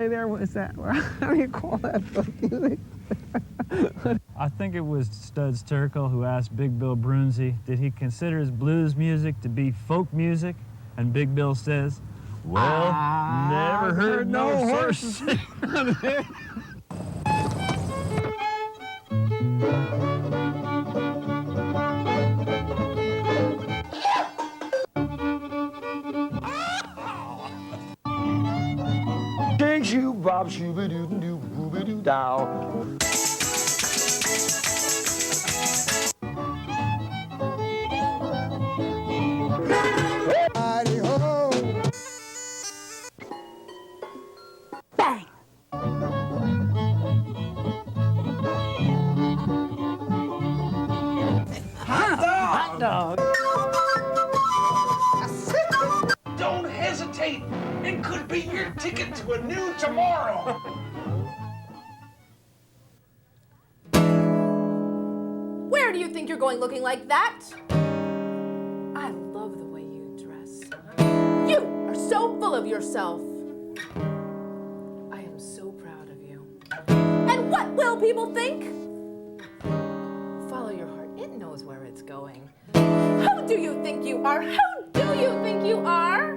There was that. How do you call that folk music? I think it was Studs Terkel who asked Big Bill Broonzy, did he consider his blues music to be folk music? And Big Bill says, well, never heard no horse. Ding shoo bob shooby doo doo booby doo dow. Bang! Hot dog! Don't hesitate. It could be your ticket to a new tomorrow. Where do you think you're going looking like that? I love the way you dress. You are so full of yourself. I am so proud of you. And what will people think? Follow your heart. It knows where it's going. Who do you think you are? Who do you think you are?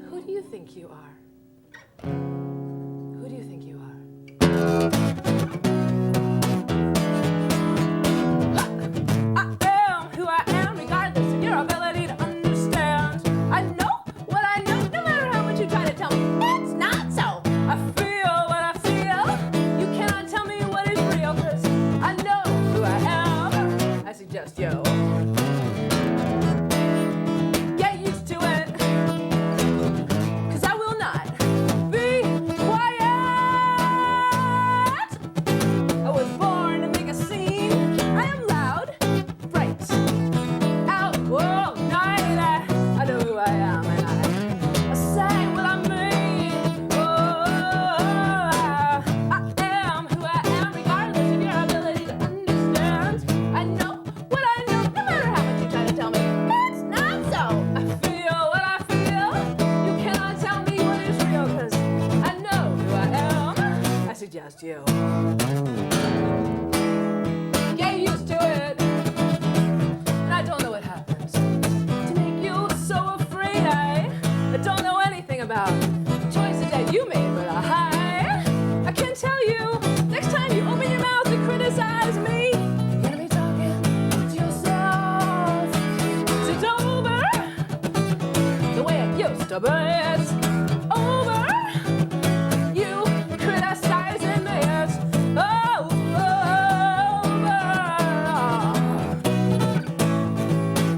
Who do you think you are? Who do you think you are? I am who I am, regardless of your ability to understand. I know what I know, no matter how much you try to tell me. It's not so. I feel what I feel. You cannot tell me what is real, 'cause I know who I am. I suggest you get used to it, 'cause I will not be quiet. I was born to make a scene. I am loud, bright, out all night. I know who I am, and I say what I mean. Oh, I am who I am, regardless of your ability to understand. I know what I know, no matter how much you try to tell me. It's not so. I feel what I feel. You cannot tell me what is real, 'cause I know who I am. I suggest you get used to it. And I don't know what happens to make you so afraid. I don't know anything about the choices that you made, but I can tell you, next time you open your mouth to criticize me, you're gonna be talking to yourself. It's over the way it used to be. It's over you criticizing me. It's over.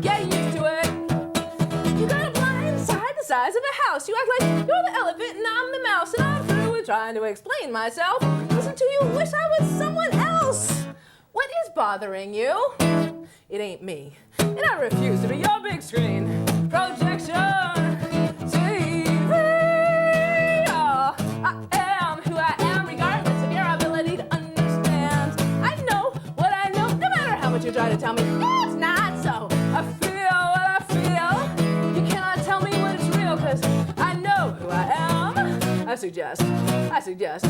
Get used to it. You got a blind side the size of a house. You act like you're the elephant and I'm the mouse, and I'm through with trying to explain myself. Listen to you, wish I was someone else. What is bothering you? It ain't me, and I refuse to be your big screen projection TV. Oh, I am who I am, regardless of your ability to understand. I know what I know, no matter how much you try to tell me. It's not so. I feel what I feel. You cannot tell me what is real, 'cause I know who I am. I suggest, may I suggest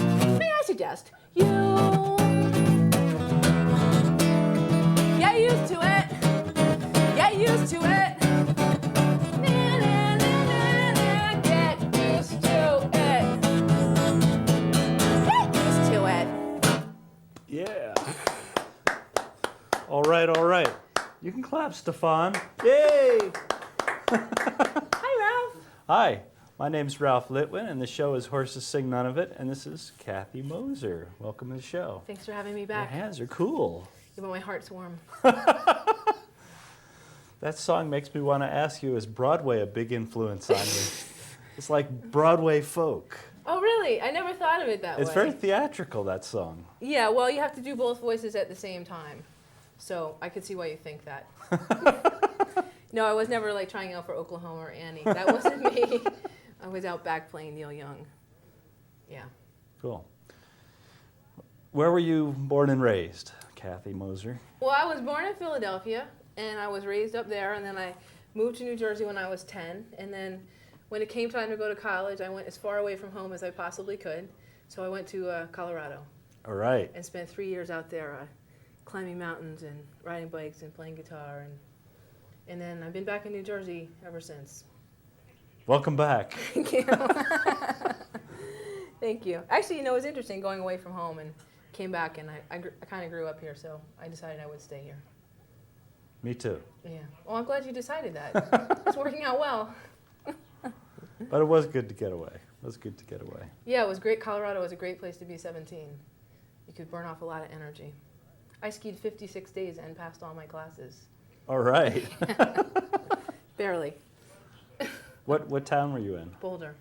you get used to it. Get used to it. Na, na, na, na, na. Get used to it. Get used to it. Yeah. All right. You can clap, Stefan. Yay! Hi, Ralph. Hi, my name's Ralph Litwin, and the show is Horses Sing None of It, and this is Kathy Moser. Welcome to the show. Thanks for having me Your back. hands are cool. Even my heart's warm. That song makes me want to ask you, is Broadway a big influence on you? It's like Broadway folk. Oh, really? I never thought of it that way. It's very theatrical, that song. Yeah, well, you have to do both voices at the same time. So I could see why you think that. No, I was never like trying out for Oklahoma or Annie. That wasn't me. I was out back playing Neil Young. Yeah. Cool. Where were you born and raised, Kathy Moser? Well, I was born in Philadelphia, and I was raised up there, and then I moved to New Jersey when I was 10, and then when it came time to go to college, I went as far away from home as I possibly could. So I went to Colorado. All right. And spent 3 years out there climbing mountains and riding bikes and playing guitar. And then I've been back in New Jersey ever since. Welcome back. Thank you. Thank you. Actually, it was interesting going away from home and came back, and I kind of grew up here, so I decided I would stay here. Me too. Yeah. Well, I'm glad you decided that. It's working out well. But it was good to get away. It was good to get away. Yeah, it was great. Colorado was a great place to be 17. You could burn off a lot of energy. I skied 56 days and passed all my classes. All right. Barely. What town were you in? Boulder.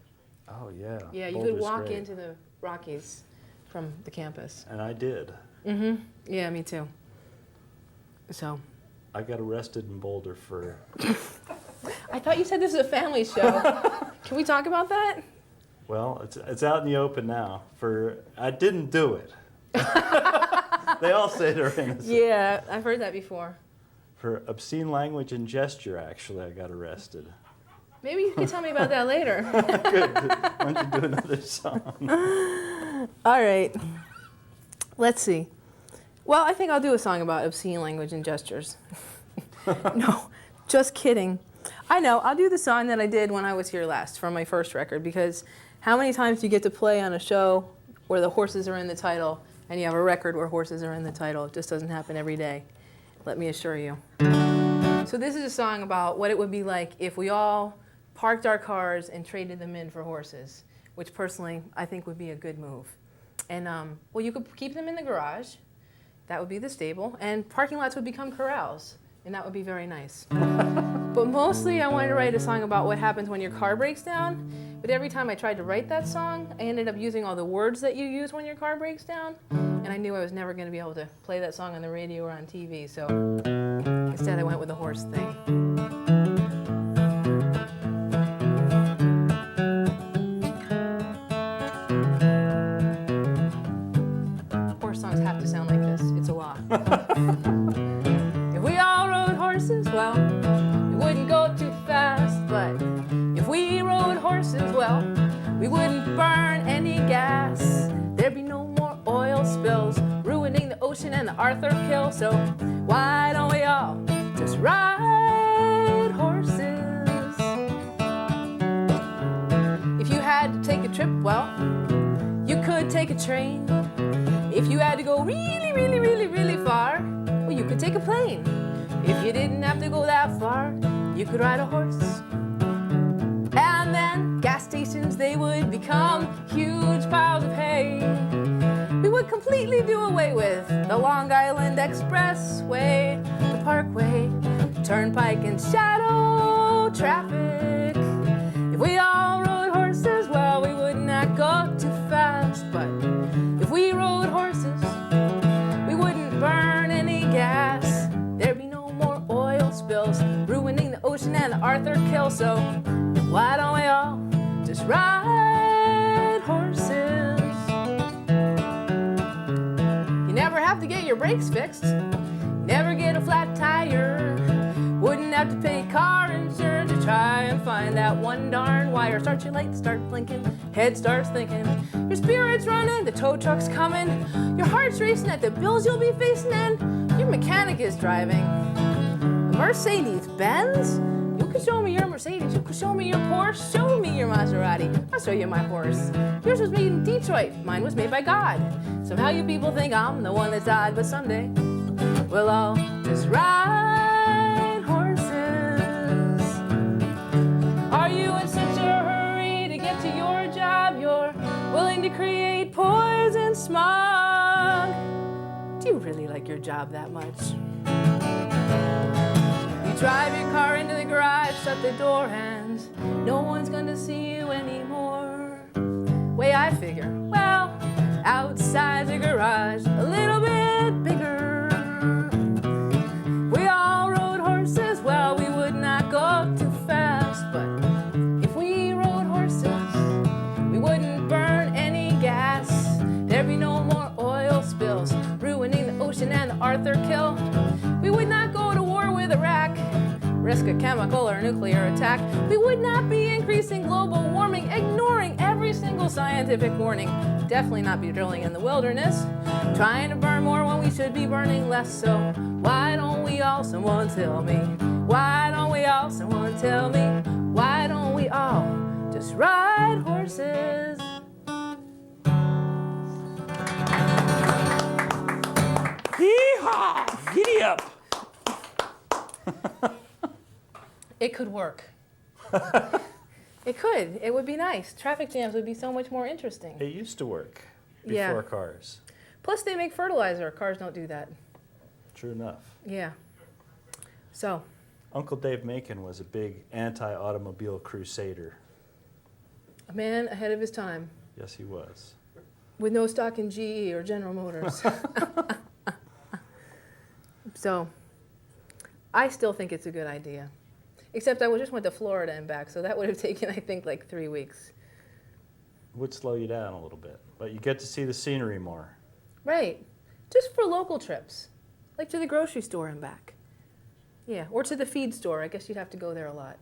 Oh, yeah. Yeah, you Boulder's could walk great. into the Rockies from the campus. And I did. Mm-hmm. Yeah, me too. So. I got arrested in Boulder for... I thought you said this is a family show. Can we talk about that? Well, it's out in the open now. I didn't do it. They all say they're innocent. Yeah, I've heard that before. For obscene language and gesture, actually, I got arrested. Maybe you can tell me about that later. Good. Why don't you do another song? All right. Let's see. Well, I think I'll do a song about obscene language and gestures. No, just kidding. I know, I'll do the song that I did when I was here last from my first record, because how many times do you get to play on a show where the horses are in the title and you have a record where horses are in the title? It just doesn't happen every day, let me assure you. So this is a song about what it would be like if we all parked our cars and traded them in for horses, which personally I think would be a good move. And well, you could keep them in the garage, that would be the stable, and parking lots would become corrals, and that would be very nice. But mostly I wanted to write a song about what happens when your car breaks down, but every time I tried to write that song, I ended up using all the words that you use when your car breaks down, and I knew I was never going to be able to play that song on the radio or on TV, so instead I went with the horse thing. Horse songs have to sound like this. It's a law. If we all rode horses, well, it wouldn't go too fast. But if we rode horses, well, we wouldn't burn any gas. There'd be no more oil spills, ruining the ocean and the Arthur kill. So why don't we all just ride horses? If you had to take a trip, well, you could take a train. If you had to go really, really, really, really far, well, you could take a plane. If you didn't have to go that far, you could ride a horse. And then gas stations, they would become huge piles of hay. We would completely do away with the Long Island Expressway, the Parkway, Turnpike, and shadow traffic. If we all rode horses, well, we would not go too fast. But if we rode horses, we wouldn't burn any gas. There'd be no more oil spills, ruining the ocean and the Arthur kill. So why don't we all just ride horses? You never have to get your brakes fixed, never get a flat tire, wouldn't have to pay car insurance to try and find that one darn wire. Start your lights, start blinking, head starts thinking, your spirit's running, the tow truck's coming, your heart's racing at the bills you'll be facing, and your mechanic is driving a Mercedes-Benz. You could show me your Mercedes, you could show me your Porsche, show me your Maserati, I'll show you my horse. Yours was made in Detroit, mine was made by God. Somehow you people think I'm the one that's odd, but someday we'll all just ride horses. Are you in such a hurry to get to your job, you're willing to create poison smog? Do you really like your job that much? You drive your car into the garage, shut the door, and no one's gonna see you anymore. Way I figure, well, outside the garage, a little bit bigger. We all rode horses, well, we would not go too fast. But if we rode horses, we wouldn't burn any gas. There'd be no more oil spills, ruining the ocean and the Arthur kill. We would not go to war with Iraq, risk a chemical or nuclear attack. We would not be increasing global warming, ignoring every single scientific warning. Definitely not be drilling in the wilderness, trying to burn more when we should be burning less. So why don't we all, someone tell me? Why don't we all, someone tell me? Why don't we all just ride horses? Hee-haw! Giddy up! It could work. It could. It would be nice. Traffic jams would be so much more interesting. It used to work before Yeah. cars. Plus, they make fertilizer. Cars don't do that. True enough. Yeah. So, Uncle Dave Macon was a big anti-automobile crusader. a man ahead of his time Yes, he was. with no stock in GE or General Motors. So, I still think it's a good idea. Except I just went to Florida and back, so that would have taken, I think, like 3 weeks. It would slow you down a little bit, but you get to see the scenery more. Right. Just for local trips. Like to the grocery store and back. Yeah. Or to the feed store. I guess you'd have to go there a lot.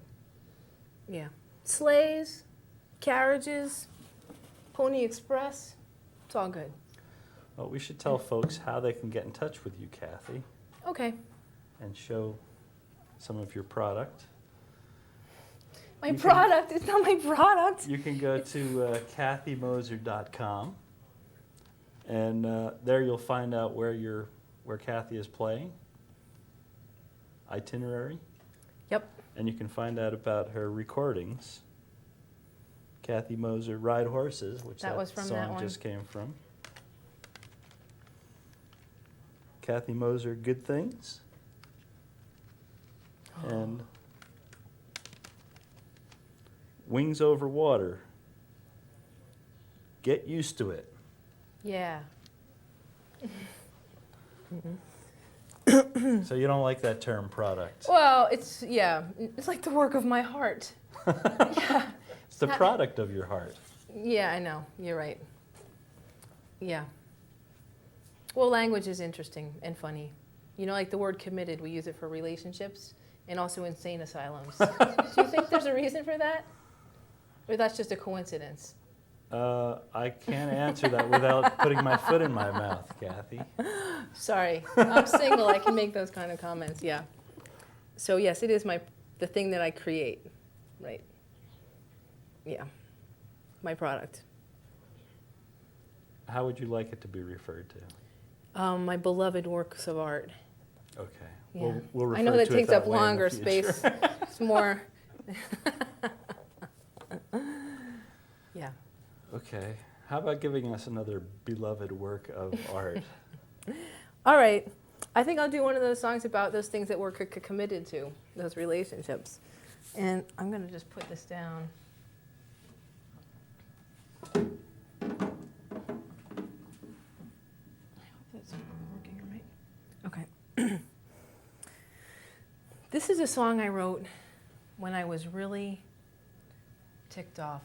Yeah. Sleighs, carriages, Pony Express. It's all good. Well, we should tell folks how they can get in touch with you, Kathy, Okay. and show some of your product. My You can- product. It's not my product. You can go to kathymoser.com, and there you'll find out where Kathy is playing, itinerary, Yep. and you can find out about her recordings. Kathy Moser, Ride Horses, which That was from song that one. just came from. Kathy Moser, Good Things. And Wings Over Water. Get used to it. Yeah. So you don't like that term product. Well, it's, yeah. It's like the work of my heart. Yeah. It's the product of your heart. Yeah, I know. You're right. Yeah. Well, language is interesting and funny. You know, like the word committed, we use it for relationships and also insane asylums. Do you think there's a reason for that? Or that's just a coincidence? I can't answer that without putting my foot in my mouth, Kathy. Sorry. I'm single. I can make those kind of comments. Yeah. So, yes, it is the thing that I create. Right. Yeah. My product. How would you like it to be referred to? My beloved works of art. Okay. Yeah. We'll refer I know that to it takes up way in the longer future. space. It's more. Yeah. Okay. How about giving us another beloved work of art? All right. I think I'll do one of those songs about those things that we're committed to, those relationships. And I'm going to just put this down. I hope that's working right. Okay. This is a song I wrote when I was really ticked off.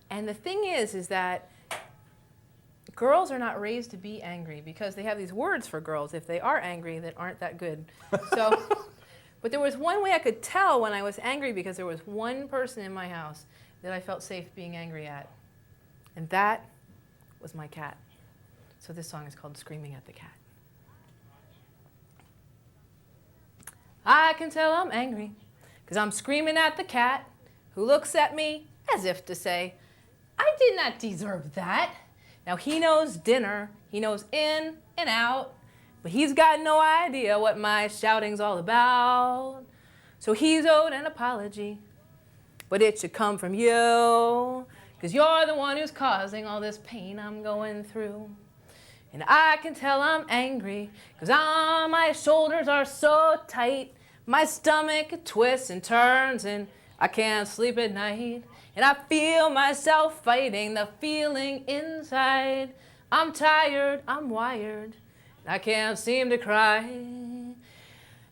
And the thing is that girls are not raised to be angry because they have these words for girls if they are angry that aren't that good. So, but there was one way I could tell when I was angry because there was one person in my house that I felt safe being angry at. And that was my cat. So this song is called Screaming at the Cat. I can tell I'm angry because I'm screaming at the cat who looks at me as if to say, I did not deserve that. Now he knows dinner, he knows in and out, but he's got no idea what my shouting's all about. So he's owed an apology, but it should come from you, because you're the one who's causing all this pain I'm going through. And I can tell I'm angry, because my shoulders are so tight, my stomach twists and turns, and I can't sleep at night. And I feel myself fighting the feeling inside. I'm tired, I'm wired, I can't seem to cry. And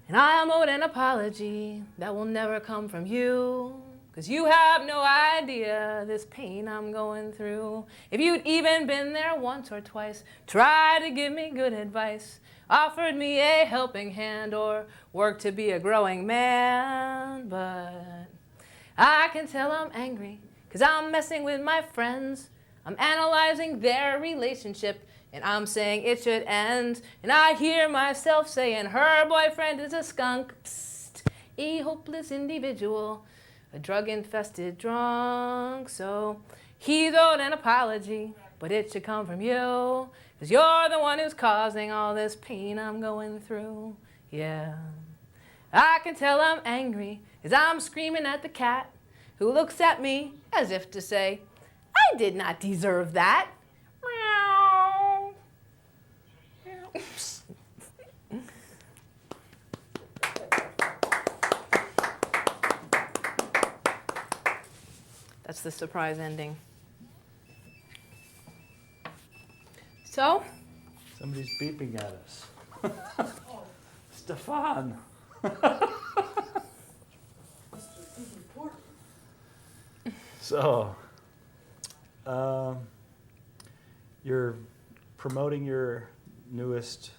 I am owed an apology that will never come from you. 'cause you have no idea this pain I'm going through. If you'd even been there once or twice, tried to give me good advice, offered me a helping hand or worked to be a growing man. But I can tell I'm angry 'cause I'm messing with my friends. I'm analyzing their relationship and I'm saying it should end. And I hear myself saying her boyfriend is a skunk. Psst, a hopeless individual, a drug-infested drunk. So he's owed an apology, but it should come from you, 'cause you're the one who's causing all this pain I'm going through. Yeah, I can tell I'm angry, 'cause I'm screaming at the cat, who looks at me as if to say, I did not deserve that. Meow. That's the surprise ending. So? Somebody's beeping at us. Stefan. So, you're promoting your newest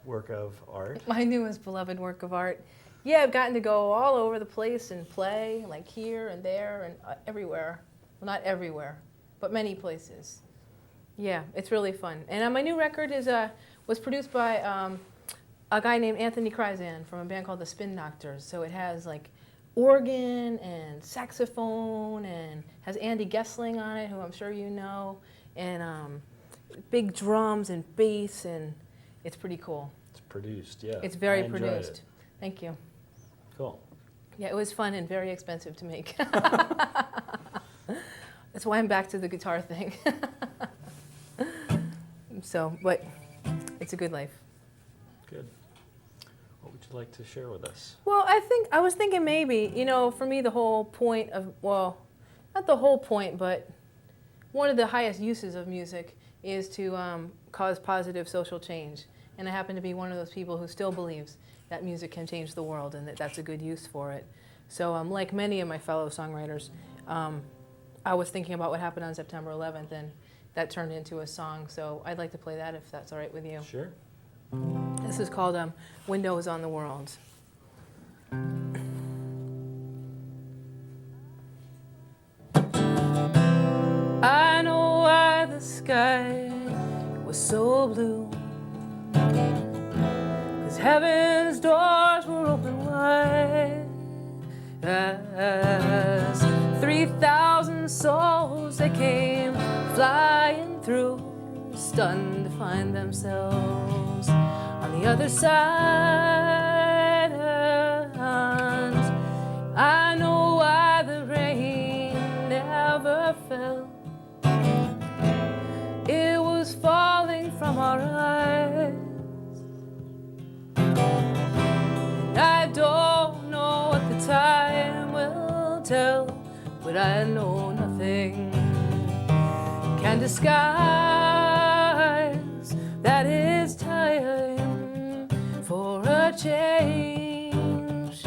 work of art. My newest beloved work of art. Yeah, I've gotten to go all over the place and play, like here and there and everywhere. Well, not everywhere, but many places. Yeah, it's really fun. And my new record was produced by a guy named Anthony Kryzan from a band called the Spin Doctors. So it has like organ and saxophone and has Andy Gessling on it, who I'm sure you know, and big drums and bass, and it's pretty cool. It's produced, yeah. It's very I enjoyed produced. it. Thank you. Cool. Yeah, it was fun and very expensive to make. That's why I'm back to the guitar thing. So, but it's a good life. Good. What would you like to share with us? Well, I was thinking maybe, you know, for me the whole point of, well, not the whole point, but one of the highest uses of music is to cause positive social change. And I happen to be one of those people who still believes that music can change the world and that that's a good use for it. So like many of my fellow songwriters, I was thinking about what happened on September 11th, and that turned into a song. So I'd like to play that if that's all right with you. Sure. This is called Windows on the World. I know why the sky was so blue, 'cause heaven's doors were open wide as 3,000 souls they came flying through, stunned to find themselves on the other side. And I know why the rain never fell. It was falling from our eyes. And I don't know what the time will tell, but I know nothing can disguise that it's time for a change.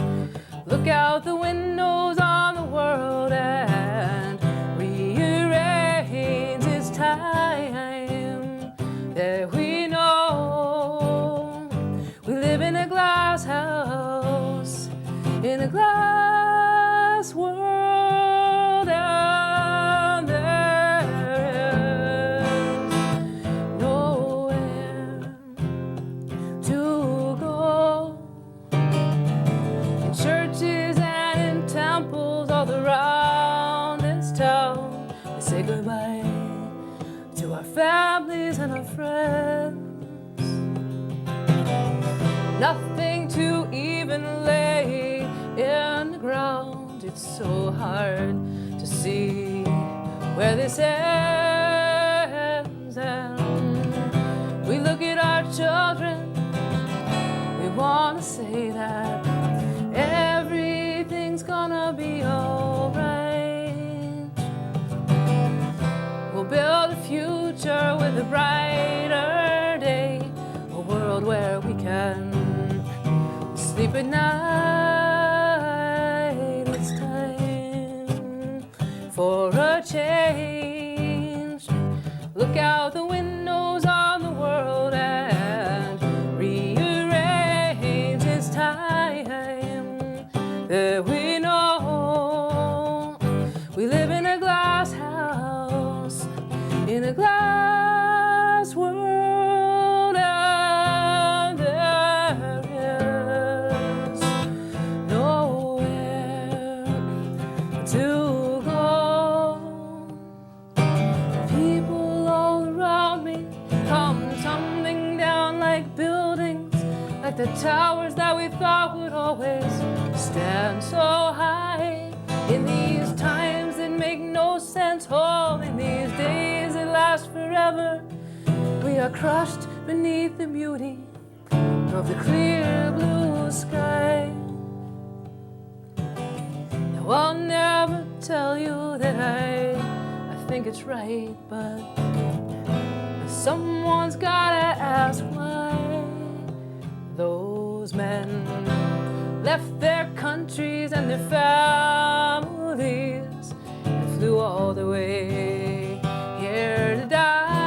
Look out the windows on the world and rearrange. It's time that we know we live in a glass house, in a glass world, and there is nowhere to go. In churches and in temples all around this town, we say goodbye to our families and our friends. Nothing to even lay in the ground. It's so hard to see where this ends. And we look at our children, we want to say that everything's gonna be alright. We'll build a future with a brighter day, a world where we can sleep at night. It's time Look out the windows on the world and rearrange. It's time that we know we live in a glass house, in a glass world, and there is nowhere to go. People all around me come tumbling down like buildings, like the towers that we thought would always stand so high. In these times that make no sense, oh, in these days that last forever, we are crushed beneath the beauty of the clear blue sky. Now I'll never tell you that I think it's right, but someone's gotta ask why those men left their countries and their families and flew all the way here to die.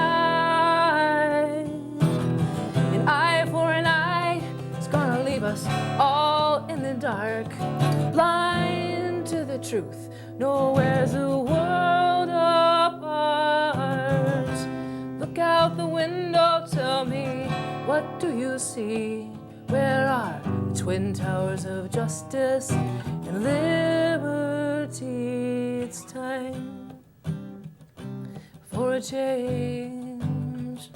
An eye for an eye is gonna leave us all in the dark, blind to the truth. Nowhere's a world apart. Look out the window, tell me, what do you see? Where are the twin towers of justice and liberty? It's time for a change.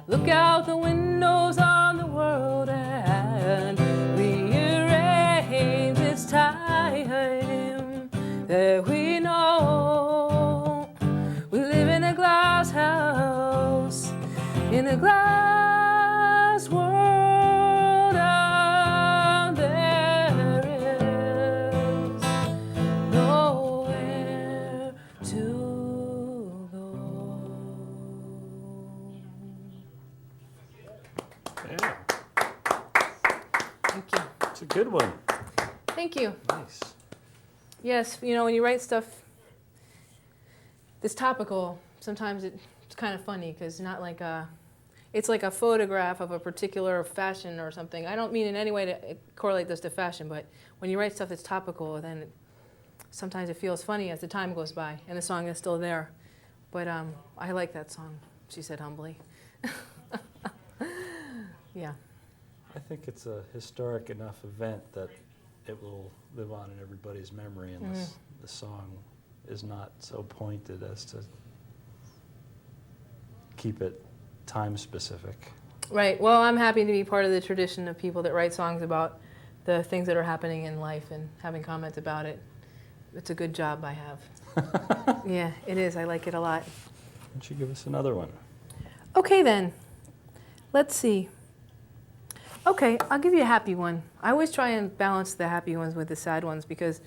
Look out the windows on the world and rearrange. It's time that we know we live in a glass house, in a glass world, and there is nowhere to go. Yeah, Thank you. it's a good one. Thank you. Nice. Yes, you know, when you write stuff that's topical, sometimes it's kind of funny because not like it's like a photograph of a particular fashion or something. I don't mean in any way to correlate this to fashion, but when you write stuff that's topical, then sometimes it feels funny as the time goes by and the song is still there. But I like that song, she said humbly. Yeah. I think it's a historic enough event that it will live on in everybody's memory, and the song is not so pointed as to keep it time specific. Right. Well, I'm happy to be part of the tradition of people that write songs about the things that are happening in life and having comments about it. It's a good job I have. Yeah, it is. I like it a lot. Why don't you give us another one? Okay, then. Let's see. Okay, I'll give you a happy one. I always try and balance the happy ones with the sad ones because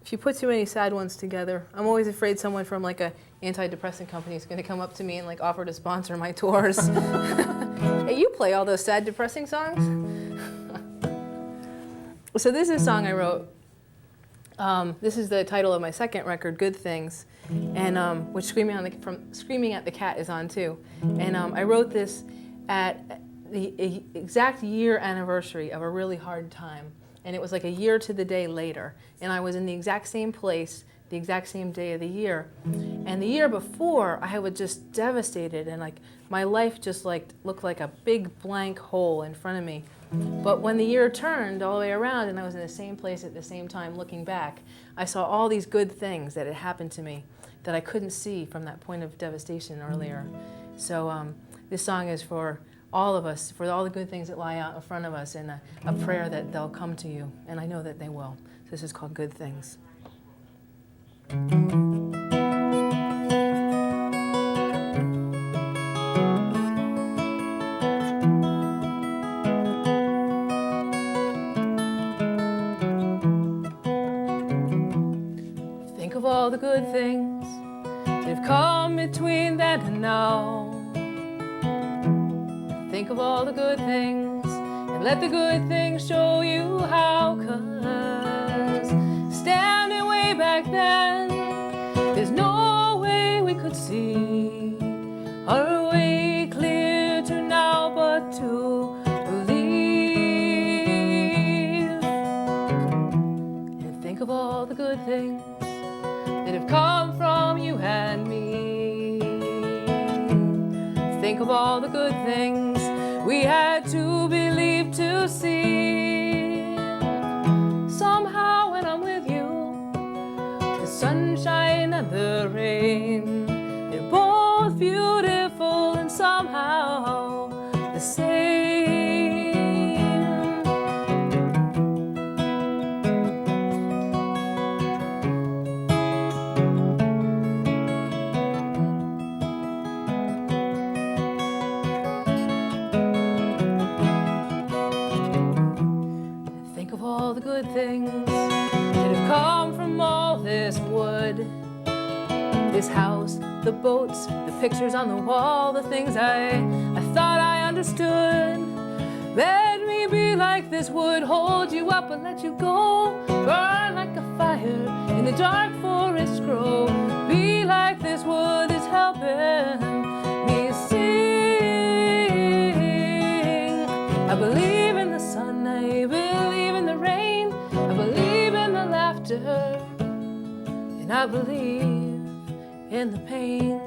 if you put too many sad ones together, I'm always afraid someone from like a antidepressant company is going to come up to me and like offer to sponsor my tours. Hey, you play all those sad, depressing songs? So this is a song I wrote. This is the title of my second record, Good Things, and which Screaming at the Cat is on too. And I wrote this at the exact year anniversary of a really hard time. And it was like a year to the day later. And I was in the exact same place, the exact same day of the year. And the year before, I was just devastated and like my life just like looked like a big blank hole in front of me. But when the year turned all the way around and I was in the same place at the same time looking back, I saw all these good things that had happened to me that I couldn't see from that point of devastation earlier. So this song is for all of us, for all the good things that lie out in front of us, and a prayer that they'll come to you, and I know that they will. So this is called Good Things. Think of all the good things that have come between then and now. Think of all the good things and let the good things show you how, 'cause standing way back then, there's no way we could see Are a way clear to now but to believe? And think of all the good things that have come from you and me. Think of all the good things we had to believe to see. Somehow when I'm with you, the sunshine and the rain, they're both beautiful and somehow the same. Think of all the good things that have come from all this wood, this house, the boats, the pictures on the wall, the things I thought I understood. Let me be like this wood, hold you up and let you go. Burn like a fire in the dark forest grow. Be like this wood is helping me sing. I believe in the sun, I believe in the rain, I believe in the laughter, and I believe in the pain.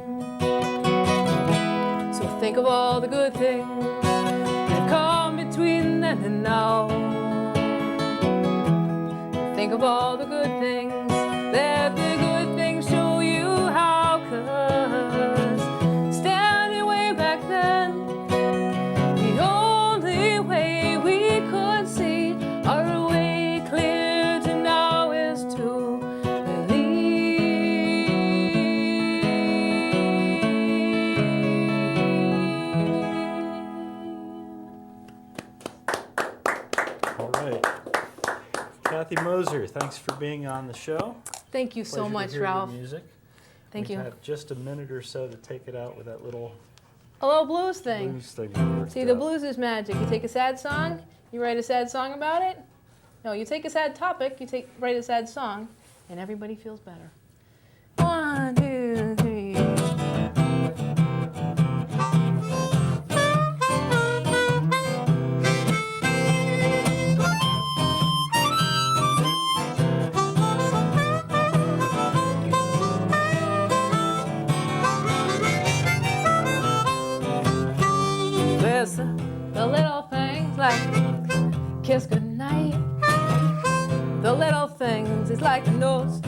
So think of all the good things that come between then and now. Think of all the good things, let the good things show you how. 'Cause standing way back then, the only way we could see our way clear to now is to All right. Kathy Moser, thanks for being on the show. Thank you so Pleasure to much, hear your Ralph. music. Thank We you. have just a minute or so to take it out with that little A little blues thing. blues thing. we worked See, the out. blues is magic. You take a sad song, you write a sad song about it. No, you take a sad topic, write a sad song, and everybody feels better. 1, 2, 3. Listen, the little things like kiss goodnight. The little things is like the notes